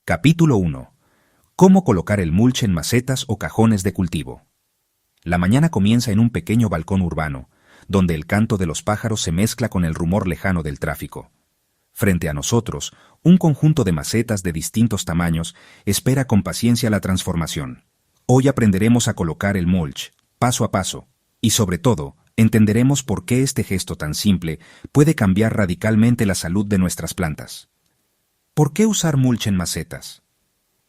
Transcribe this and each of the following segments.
Capítulo 1. Cómo colocar el mulch en macetas o cajones de cultivo. La mañana comienza en un pequeño balcón urbano, donde el canto de los pájaros se mezcla con el rumor lejano del tráfico. Frente a nosotros, un conjunto de macetas de distintos tamaños espera con paciencia la transformación. Hoy aprenderemos a colocar el mulch, paso a paso, y sobre todo, entenderemos por qué este gesto tan simple puede cambiar radicalmente la salud de nuestras plantas. ¿Por qué usar mulch en macetas?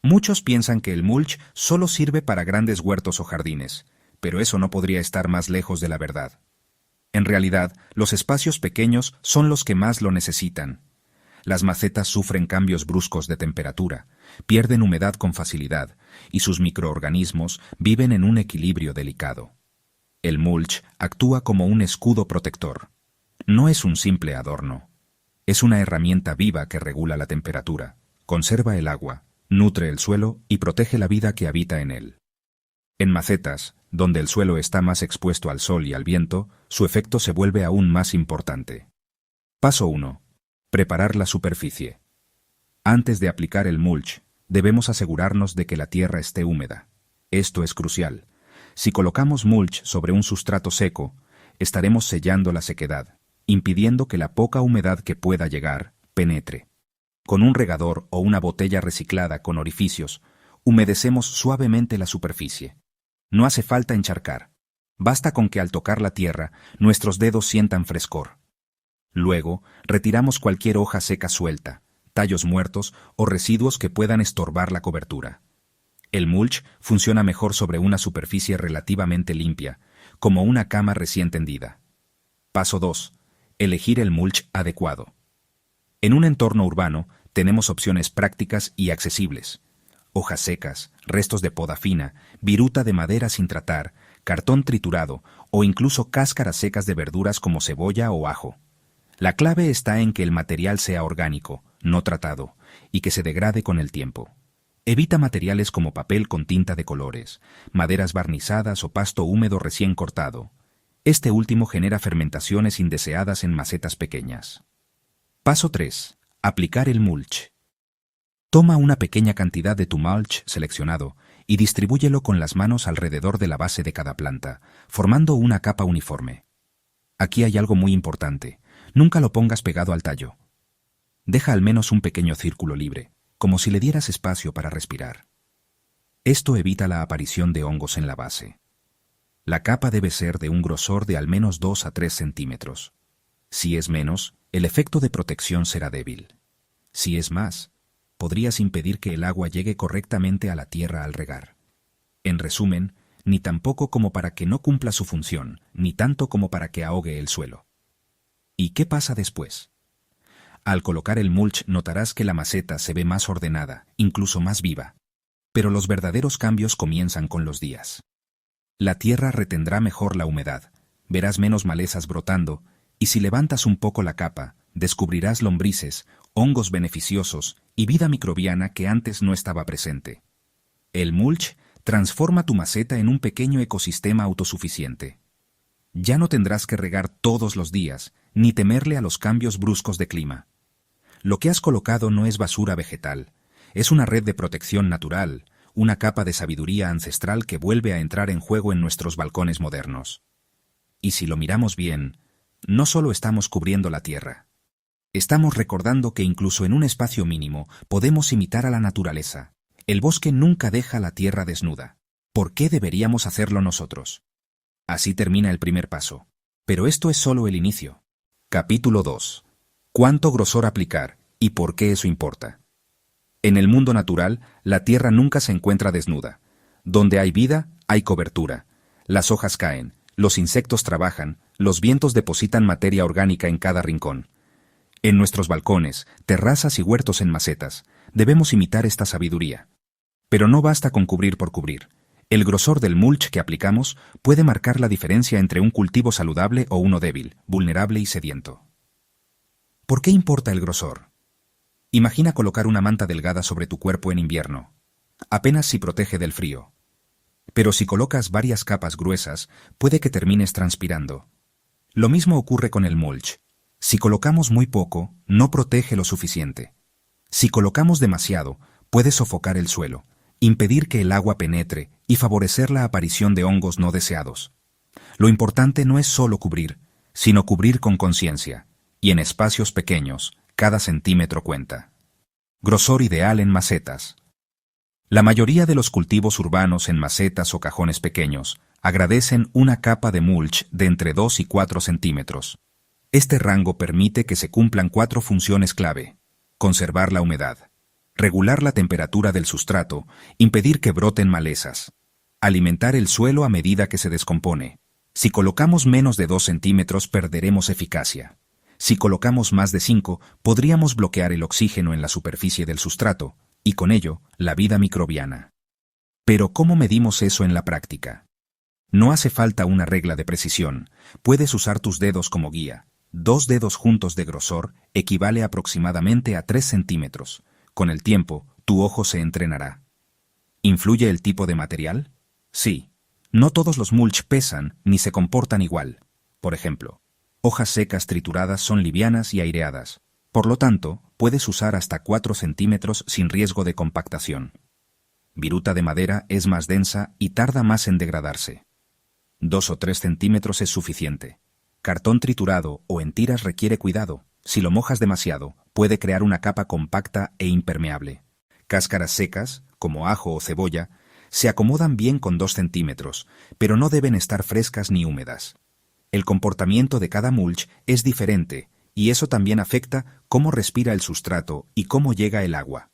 Muchos piensan que el mulch solo sirve para grandes huertos o jardines, pero eso no podría estar más lejos de la verdad. En realidad, los espacios pequeños son los que más lo necesitan. Las macetas sufren cambios bruscos de temperatura, pierden humedad con facilidad, y sus microorganismos viven en un equilibrio delicado. El mulch actúa como un escudo protector. No es un simple adorno. Es una herramienta viva que regula la temperatura, conserva el agua, nutre el suelo y protege la vida que habita en él. En macetas, donde el suelo está más expuesto al sol y al viento, su efecto se vuelve aún más importante. Paso 1. Preparar la superficie. Antes de aplicar el mulch, debemos asegurarnos de que la tierra esté húmeda. Esto es crucial. Si colocamos mulch sobre un sustrato seco, estaremos sellando la sequedad, impidiendo que la poca humedad que pueda llegar penetre. Con un regador o una botella reciclada con orificios, humedecemos suavemente la superficie. No hace falta encharcar. Basta con que al tocar la tierra, nuestros dedos sientan frescor. Luego, retiramos cualquier hoja seca suelta, tallos muertos o residuos que puedan estorbar la cobertura. El mulch funciona mejor sobre una superficie relativamente limpia, como una cama recién tendida. Paso 2. Elegir el mulch adecuado. En un entorno urbano, tenemos opciones prácticas y accesibles. Hojas secas, restos de poda fina, viruta de madera sin tratar, cartón triturado o incluso cáscaras secas de verduras como cebolla o ajo. La clave está en que el material sea orgánico, no tratado, y que se degrade con el tiempo. Evita materiales como papel con tinta de colores, maderas barnizadas o pasto húmedo recién cortado. Este último genera fermentaciones indeseadas en macetas pequeñas. Paso 3. Aplicar el mulch. Toma una pequeña cantidad de tu mulch seleccionado y distribúyelo con las manos alrededor de la base de cada planta, formando una capa uniforme. Aquí hay algo muy importante. Nunca lo pongas pegado al tallo. Deja al menos un pequeño círculo libre, como si le dieras espacio para respirar. Esto evita la aparición de hongos en la base. La capa debe ser de un grosor de al menos 2 a 3 centímetros. Si es menos, el efecto de protección será débil. Si es más, podrías impedir que el agua llegue correctamente a la tierra al regar. En resumen, ni tampoco como para que no cumpla su función, ni tanto como para que ahogue el suelo. ¿Y qué pasa después? Al colocar el mulch notarás que la maceta se ve más ordenada, incluso más viva. Pero los verdaderos cambios comienzan con los días. La tierra retendrá mejor la humedad, verás menos malezas brotando, y si levantas un poco la capa, descubrirás lombrices, hongos beneficiosos y vida microbiana que antes no estaba presente. El mulch transforma tu maceta en un pequeño ecosistema autosuficiente. Ya no tendrás que regar todos los días, ni temerle a los cambios bruscos de clima. Lo que has colocado no es basura vegetal, es una red de protección natural, una capa de sabiduría ancestral que vuelve a entrar en juego en nuestros balcones modernos. Y si lo miramos bien, no solo estamos cubriendo la tierra. Estamos recordando que incluso en un espacio mínimo podemos imitar a la naturaleza. El bosque nunca deja la tierra desnuda. ¿Por qué deberíamos hacerlo nosotros? Así termina el primer paso. Pero esto es solo el inicio. Capítulo 2. ¿Cuánto grosor aplicar y por qué eso importa? En el mundo natural, la tierra nunca se encuentra desnuda. Donde hay vida, hay cobertura. Las hojas caen, los insectos trabajan, los vientos depositan materia orgánica en cada rincón. En nuestros balcones, terrazas y huertos en macetas, debemos imitar esta sabiduría. Pero no basta con cubrir por cubrir. El grosor del mulch que aplicamos puede marcar la diferencia entre un cultivo saludable o uno débil, vulnerable y sediento. ¿Por qué importa el grosor? Imagina colocar una manta delgada sobre tu cuerpo en invierno. Apenas si protege del frío. Pero si colocas varias capas gruesas, puede que termines transpirando. Lo mismo ocurre con el mulch. Si colocamos muy poco, no protege lo suficiente. Si colocamos demasiado, Puede sofocar el suelo, impedir que el agua penetre y favorecer la aparición de hongos no deseados. Lo importante no es solo cubrir, sino cubrir con conciencia, y en espacios pequeños, cada centímetro cuenta. Grosor ideal en macetas. La mayoría de los cultivos urbanos en macetas o cajones pequeños agradecen una capa de mulch de entre 2 y 4 centímetros. Este rango permite que se cumplan 4 funciones clave: conservar la humedad, regular la temperatura del sustrato, impedir que broten malezas, alimentar el suelo a medida que se descompone. Si colocamos menos de 2 centímetros perderemos eficacia. Si colocamos más de 5, podríamos bloquear el oxígeno en la superficie del sustrato, y con ello, la vida microbiana. Pero ¿cómo medimos eso en la práctica? No hace falta una regla de precisión, puedes usar tus dedos como guía. 2 dedos juntos de grosor equivale aproximadamente a 3 centímetros. Con el tiempo, tu ojo se entrenará. ¿Influye el tipo de material? Sí. No todos los mulch pesan ni se comportan igual. Por ejemplo, hojas secas trituradas son livianas y aireadas. Por lo tanto, puedes usar hasta 4 centímetros sin riesgo de compactación. Viruta de madera es más densa y tarda más en degradarse. 2 o 3 centímetros es suficiente. Cartón triturado o en tiras requiere cuidado. Si lo mojas demasiado, puede crear una capa compacta e impermeable. Cáscaras secas, como ajo o cebolla, se acomodan bien con 2 centímetros, pero no deben estar frescas ni húmedas. El comportamiento de cada mulch es diferente, y eso también afecta cómo respira el sustrato y cómo llega el agua.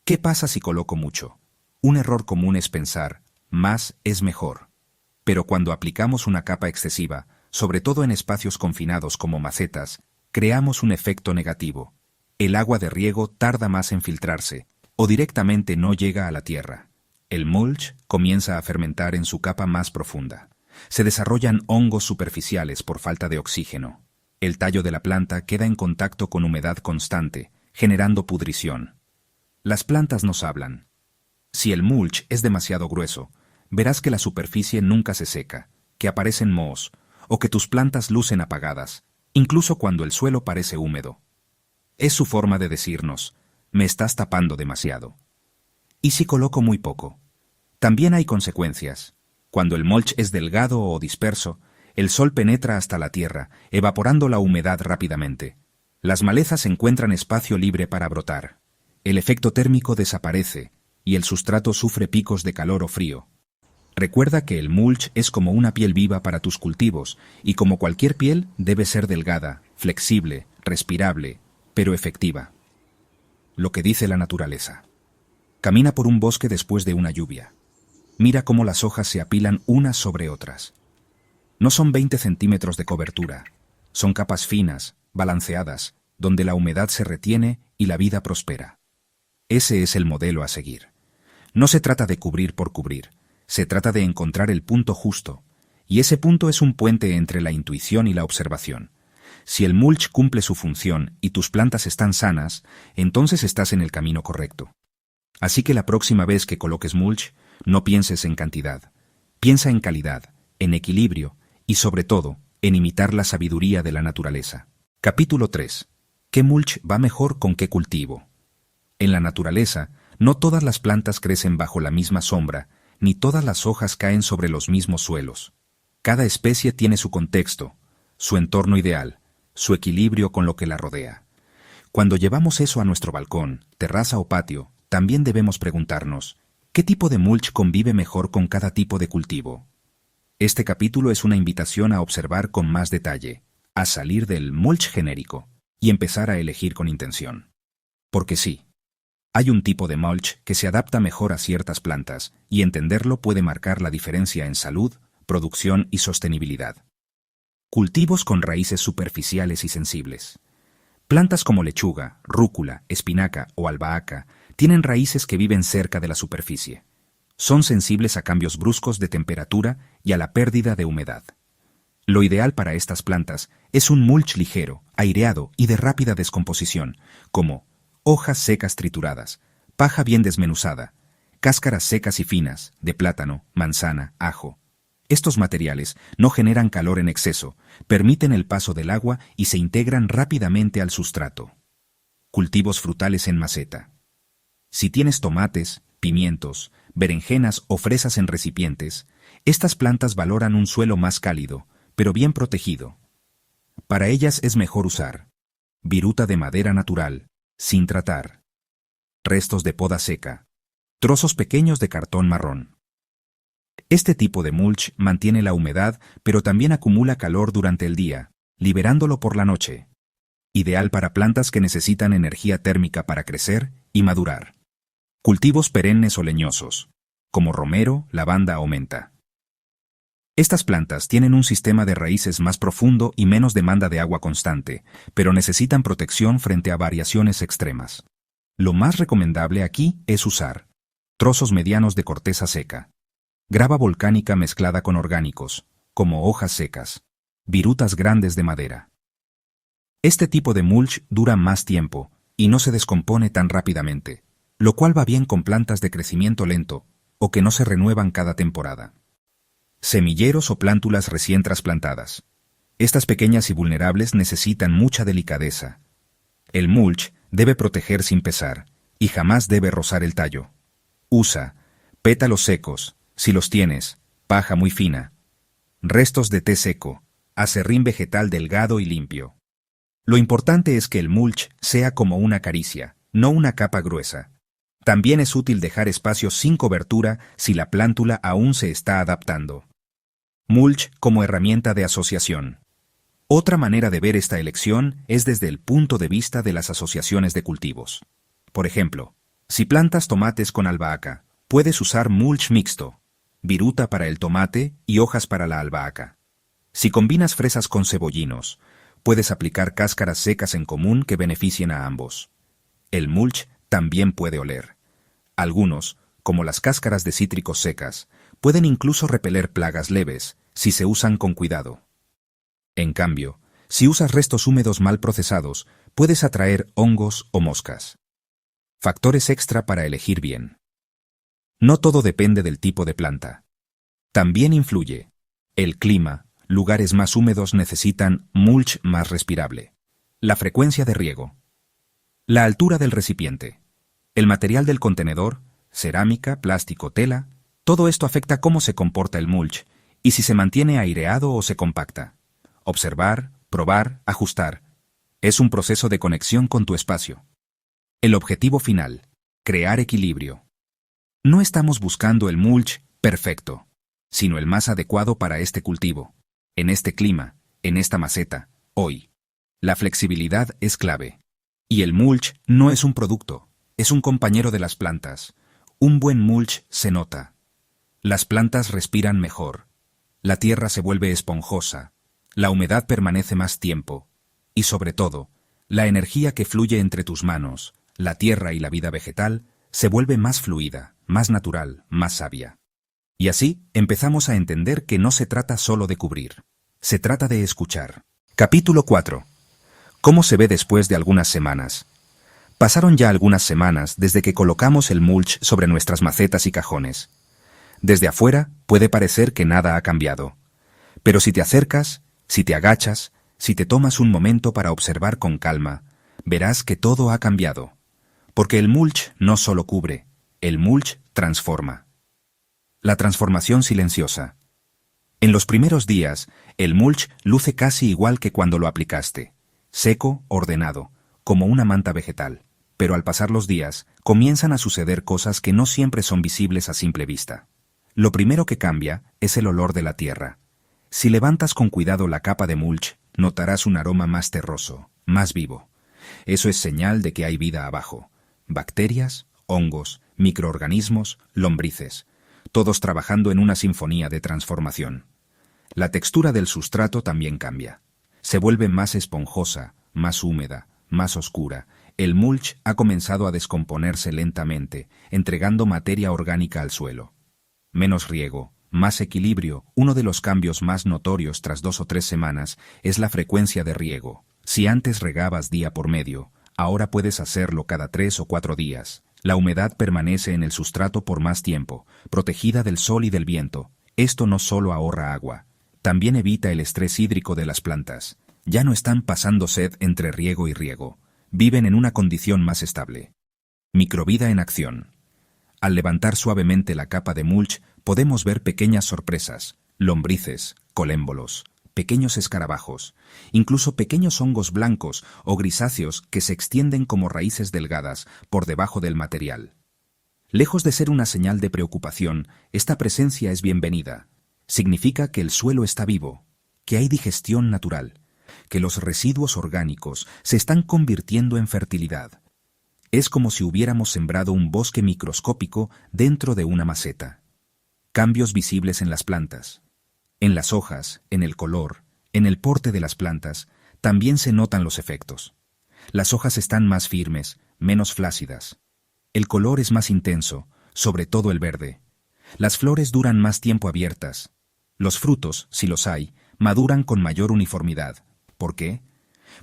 ¿Qué pasa si coloco mucho? Un error común es pensar, más es mejor. Pero cuando aplicamos una capa excesiva, sobre todo en espacios confinados como macetas, creamos un efecto negativo. El agua de riego tarda más en filtrarse, o directamente no llega a la tierra. El mulch comienza a fermentar en su capa más profunda. Se desarrollan hongos superficiales por falta de oxígeno. El tallo de la planta queda en contacto con humedad constante, generando pudrición. Las plantas nos hablan. Si el mulch es demasiado grueso, verás que la superficie nunca se seca, que aparecen mohos, o que tus plantas lucen apagadas, incluso cuando el suelo parece húmedo. Es su forma de decirnos, me estás tapando demasiado. ¿Y si coloco muy poco? También hay consecuencias. Cuando el mulch es delgado o disperso, el sol penetra hasta la tierra, evaporando la humedad rápidamente. Las malezas encuentran espacio libre para brotar. El efecto térmico desaparece, y el sustrato sufre picos de calor o frío. Recuerda que el mulch es como una piel viva para tus cultivos, y como cualquier piel, debe ser delgada, flexible, respirable, pero efectiva. Lo que dice la naturaleza. Camina por un bosque después de una lluvia. Mira cómo las hojas se apilan unas sobre otras. No son 20 centímetros de cobertura. Son capas finas, balanceadas, donde la humedad se retiene y la vida prospera. Ese es el modelo a seguir. No se trata de cubrir por cubrir. Se trata de encontrar el punto justo. Y ese punto es un puente entre la intuición y la observación. Si el mulch cumple su función y tus plantas están sanas, entonces estás en el camino correcto. Así que la próxima vez que coloques mulch, no pienses en cantidad. Piensa en calidad, en equilibrio y, sobre todo, en imitar la sabiduría de la naturaleza. Capítulo 3. ¿Qué mulch va mejor con qué cultivo? En la naturaleza, no todas las plantas crecen bajo la misma sombra, ni todas las hojas caen sobre los mismos suelos. Cada especie tiene su contexto, su entorno ideal, su equilibrio con lo que la rodea. Cuando llevamos eso a nuestro balcón, terraza o patio, también debemos preguntarnos, ¿qué tipo de mulch convive mejor con cada tipo de cultivo? Este capítulo es una invitación a observar con más detalle, a salir del mulch genérico y empezar a elegir con intención. Porque sí, hay un tipo de mulch que se adapta mejor a ciertas plantas y entenderlo puede marcar la diferencia en salud, producción y sostenibilidad. Cultivos con raíces superficiales y sensibles. Plantas como lechuga, rúcula, espinaca o albahaca tienen raíces que viven cerca de la superficie. Son sensibles a cambios bruscos de temperatura y a la pérdida de humedad. Lo ideal para estas plantas es un mulch ligero, aireado y de rápida descomposición, como hojas secas trituradas, paja bien desmenuzada, cáscaras secas y finas de plátano, manzana, ajo. Estos materiales no generan calor en exceso, permiten el paso del agua y se integran rápidamente al sustrato. Cultivos frutales en maceta. Si tienes tomates, pimientos, berenjenas o fresas en recipientes, estas plantas valoran un suelo más cálido, pero bien protegido. Para ellas es mejor usar viruta de madera natural, sin tratar, restos de poda seca, trozos pequeños de cartón marrón. Este tipo de mulch mantiene la humedad, pero también acumula calor durante el día, liberándolo por la noche. Ideal para plantas que necesitan energía térmica para crecer y madurar. Cultivos perennes o leñosos, como romero, lavanda o menta. Estas plantas tienen un sistema de raíces más profundo y menos demanda de agua constante, pero necesitan protección frente a variaciones extremas. Lo más recomendable aquí es usar trozos medianos de corteza seca, grava volcánica mezclada con orgánicos, como hojas secas, virutas grandes de madera. Este tipo de mulch dura más tiempo y no se descompone tan rápidamente, lo cual va bien con plantas de crecimiento lento o que no se renuevan cada temporada. Semilleros o plántulas recién trasplantadas. Estas pequeñas y vulnerables necesitan mucha delicadeza. El mulch debe proteger sin pesar y jamás debe rozar el tallo. Usa pétalos secos, si los tienes, paja muy fina, restos de té seco, aserrín vegetal delgado y limpio. Lo importante es que el mulch sea como una caricia, no una capa gruesa. También es útil dejar espacios sin cobertura si la plántula aún se está adaptando. Mulch como herramienta de asociación. Otra manera de ver esta elección es desde el punto de vista de las asociaciones de cultivos. Por ejemplo, si plantas tomates con albahaca, puedes usar mulch mixto, viruta para el tomate y hojas para la albahaca. Si combinas fresas con cebollinos, puedes aplicar cáscaras secas en común que beneficien a ambos. El mulch también puede oler. Algunos, como las cáscaras de cítricos secas, pueden incluso repeler plagas leves si se usan con cuidado. En cambio, si usas restos húmedos mal procesados, puedes atraer hongos o moscas. Factores extra para elegir bien. No todo depende del tipo de planta. También influye el clima. Lugares más húmedos necesitan mulch más respirable. La frecuencia de riego. La altura del recipiente. El material del contenedor, cerámica, plástico, tela, todo esto afecta cómo se comporta el mulch y si se mantiene aireado o se compacta. Observar, probar, ajustar. Es un proceso de conexión con tu espacio. El objetivo final, crear equilibrio. No estamos buscando el mulch perfecto, sino el más adecuado para este cultivo, en este clima, en esta maceta, hoy. La flexibilidad es clave. Y el mulch no es un producto, es un compañero de las plantas. Un buen mulch se nota. Las plantas respiran mejor. La tierra se vuelve esponjosa. La humedad permanece más tiempo. Y sobre todo, la energía que fluye entre tus manos, la tierra y la vida vegetal, se vuelve más fluida, más natural, más sabia. Y así empezamos a entender que no se trata solo de cubrir. Se trata de escuchar. Capítulo 4. ¿Cómo se ve después de algunas semanas? Pasaron ya algunas semanas desde que colocamos el mulch sobre nuestras macetas y cajones. Desde afuera puede parecer que nada ha cambiado. Pero si te acercas, si te agachas, si te tomas un momento para observar con calma, verás que todo ha cambiado. Porque el mulch no solo cubre, el mulch transforma. La transformación silenciosa. En los primeros días, el mulch luce casi igual que cuando lo aplicaste. Seco, ordenado, como una manta vegetal. Pero al pasar los días, comienzan a suceder cosas que no siempre son visibles a simple vista. Lo primero que cambia es el olor de la tierra. Si levantas con cuidado la capa de mulch, notarás un aroma más terroso, más vivo. Eso es señal de que hay vida abajo. Bacterias, hongos, microorganismos, lombrices, todos trabajando en una sinfonía de transformación. La textura del sustrato también cambia. Se vuelve más esponjosa, más húmeda, más oscura. El mulch ha comenzado a descomponerse lentamente, entregando materia orgánica al suelo. Menos riego, más equilibrio. Uno de los cambios más notorios tras 2 o 3 semanas es la frecuencia de riego. Si antes regabas día por medio, ahora puedes hacerlo cada 3 o 4 días. La humedad permanece en el sustrato por más tiempo, protegida del sol y del viento. Esto no solo ahorra agua, también evita el estrés hídrico de las plantas. Ya no están pasando sed entre riego y riego. Viven en una condición más estable. Microvida en acción. Al levantar suavemente la capa de mulch, podemos ver pequeñas sorpresas, lombrices, colémbolos, pequeños escarabajos, incluso pequeños hongos blancos o grisáceos que se extienden como raíces delgadas por debajo del material. Lejos de ser una señal de preocupación, esta presencia es bienvenida. Significa que el suelo está vivo, que hay digestión natural, que los residuos orgánicos se están convirtiendo en fertilidad. Es como si hubiéramos sembrado un bosque microscópico dentro de una maceta. Cambios visibles en las plantas. En las hojas, en el color, en el porte de las plantas, también se notan los efectos. Las hojas están más firmes, menos flácidas. El color es más intenso, sobre todo el verde. Las flores duran más tiempo abiertas. Los frutos, si los hay, maduran con mayor uniformidad. ¿Por qué?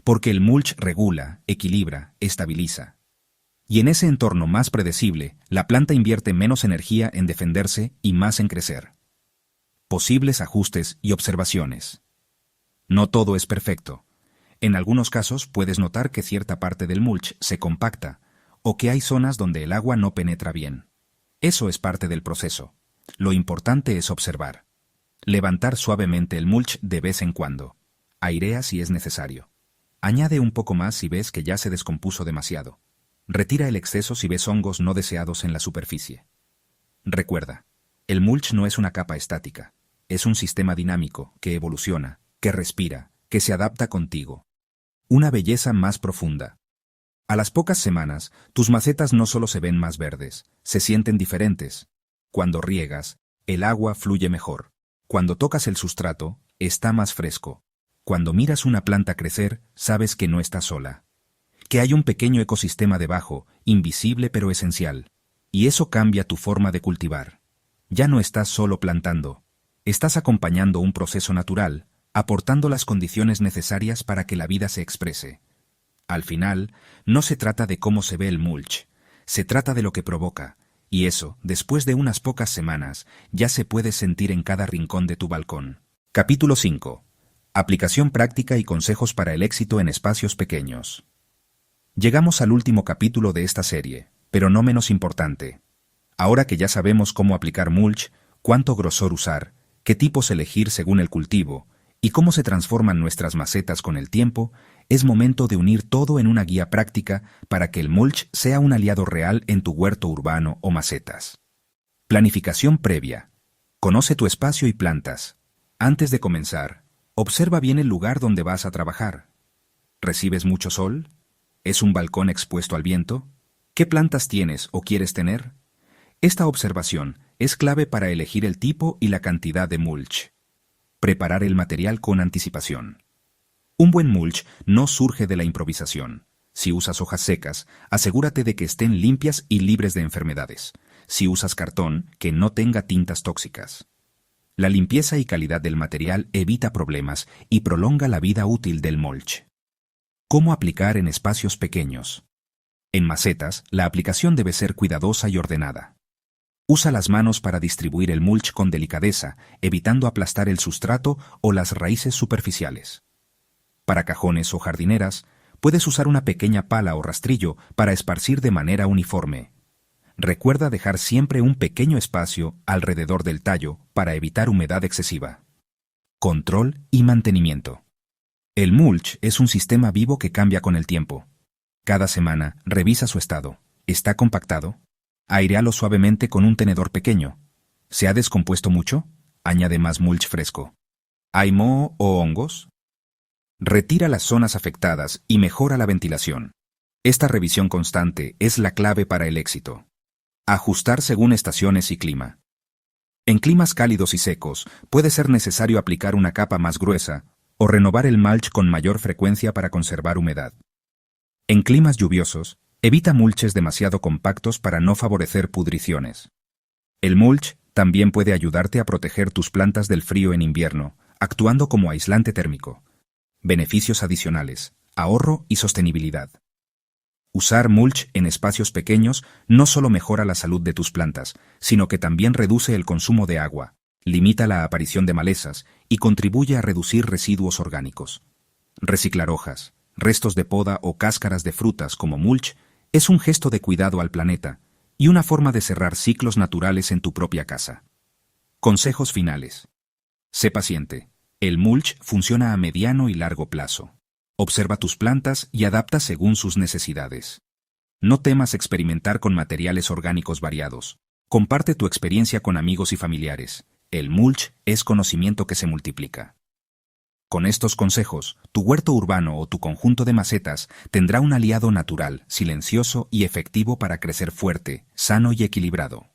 Porque el mulch regula, equilibra, estabiliza. Y en ese entorno más predecible, la planta invierte menos energía en defenderse y más en crecer. Posibles ajustes y observaciones. No todo es perfecto. En algunos casos puedes notar que cierta parte del mulch se compacta, o que hay zonas donde el agua no penetra bien. Eso es parte del proceso. Lo importante es observar. Levantar suavemente el mulch de vez en cuando. Airea si es necesario. Añade un poco más si ves que ya se descompuso demasiado. Retira el exceso si ves hongos no deseados en la superficie. Recuerda, el mulch no es una capa estática. Es un sistema dinámico que evoluciona, que respira, que se adapta contigo. Una belleza más profunda. A las pocas semanas, tus macetas no solo se ven más verdes, se sienten diferentes. Cuando riegas, el agua fluye mejor. Cuando tocas el sustrato, está más fresco. Cuando miras una planta crecer, sabes que no estás sola. Que hay un pequeño ecosistema debajo, invisible pero esencial. Y eso cambia tu forma de cultivar. Ya no estás solo plantando. Estás acompañando un proceso natural, aportando las condiciones necesarias para que la vida se exprese. Al final, no se trata de cómo se ve el mulch, se trata de lo que provoca, y eso, después de unas pocas semanas, ya se puede sentir en cada rincón de tu balcón. Capítulo 5. Aplicación práctica y consejos para el éxito en espacios pequeños. Llegamos al último capítulo de esta serie, pero no menos importante. Ahora que ya sabemos cómo aplicar mulch, cuánto grosor usar, qué tipos elegir según el cultivo, y cómo se transforman nuestras macetas con el tiempo, es momento de unir todo en una guía práctica para que el mulch sea un aliado real en tu huerto urbano o macetas. Planificación previa. Conoce tu espacio y plantas. Antes de comenzar, observa bien el lugar donde vas a trabajar. ¿Recibes mucho sol? ¿Es un balcón expuesto al viento? ¿Qué plantas tienes o quieres tener? Esta observación es clave para elegir el tipo y la cantidad de mulch. Preparar el material con anticipación. Un buen mulch no surge de la improvisación. Si usas hojas secas, asegúrate de que estén limpias y libres de enfermedades. Si usas cartón, que no tenga tintas tóxicas. La limpieza y calidad del material evita problemas y prolonga la vida útil del mulch. ¿Cómo aplicar en espacios pequeños? En macetas, la aplicación debe ser cuidadosa y ordenada. Usa las manos para distribuir el mulch con delicadeza, evitando aplastar el sustrato o las raíces superficiales. Para cajones o jardineras, puedes usar una pequeña pala o rastrillo para esparcir de manera uniforme. Recuerda dejar siempre un pequeño espacio alrededor del tallo para evitar humedad excesiva. Control y mantenimiento. El mulch es un sistema vivo que cambia con el tiempo. Cada semana, revisa su estado. ¿Está compactado? Airéalo suavemente con un tenedor pequeño. ¿Se ha descompuesto mucho? Añade más mulch fresco. ¿Hay moho o hongos? Retira las zonas afectadas y mejora la ventilación. Esta revisión constante es la clave para el éxito. Ajustar según estaciones y clima. En climas cálidos y secos, puede ser necesario aplicar una capa más gruesa o renovar el mulch con mayor frecuencia para conservar humedad. En climas lluviosos, evita mulches demasiado compactos para no favorecer pudriciones. El mulch también puede ayudarte a proteger tus plantas del frío en invierno, actuando como aislante térmico. Beneficios adicionales: ahorro y sostenibilidad. Usar mulch en espacios pequeños no solo mejora la salud de tus plantas, sino que también reduce el consumo de agua, limita la aparición de malezas y contribuye a reducir residuos orgánicos. Reciclar hojas, restos de poda o cáscaras de frutas como mulch Es un gesto de cuidado al planeta y una forma de cerrar ciclos naturales en tu propia casa. Consejos finales. Sé paciente. El mulch funciona a mediano y largo plazo. Observa tus plantas y adapta según sus necesidades. No temas experimentar con materiales orgánicos variados. Comparte tu experiencia con amigos y familiares. El mulch es conocimiento que se multiplica. Con estos consejos, tu huerto urbano o tu conjunto de macetas tendrá un aliado natural, silencioso y efectivo para crecer fuerte, sano y equilibrado.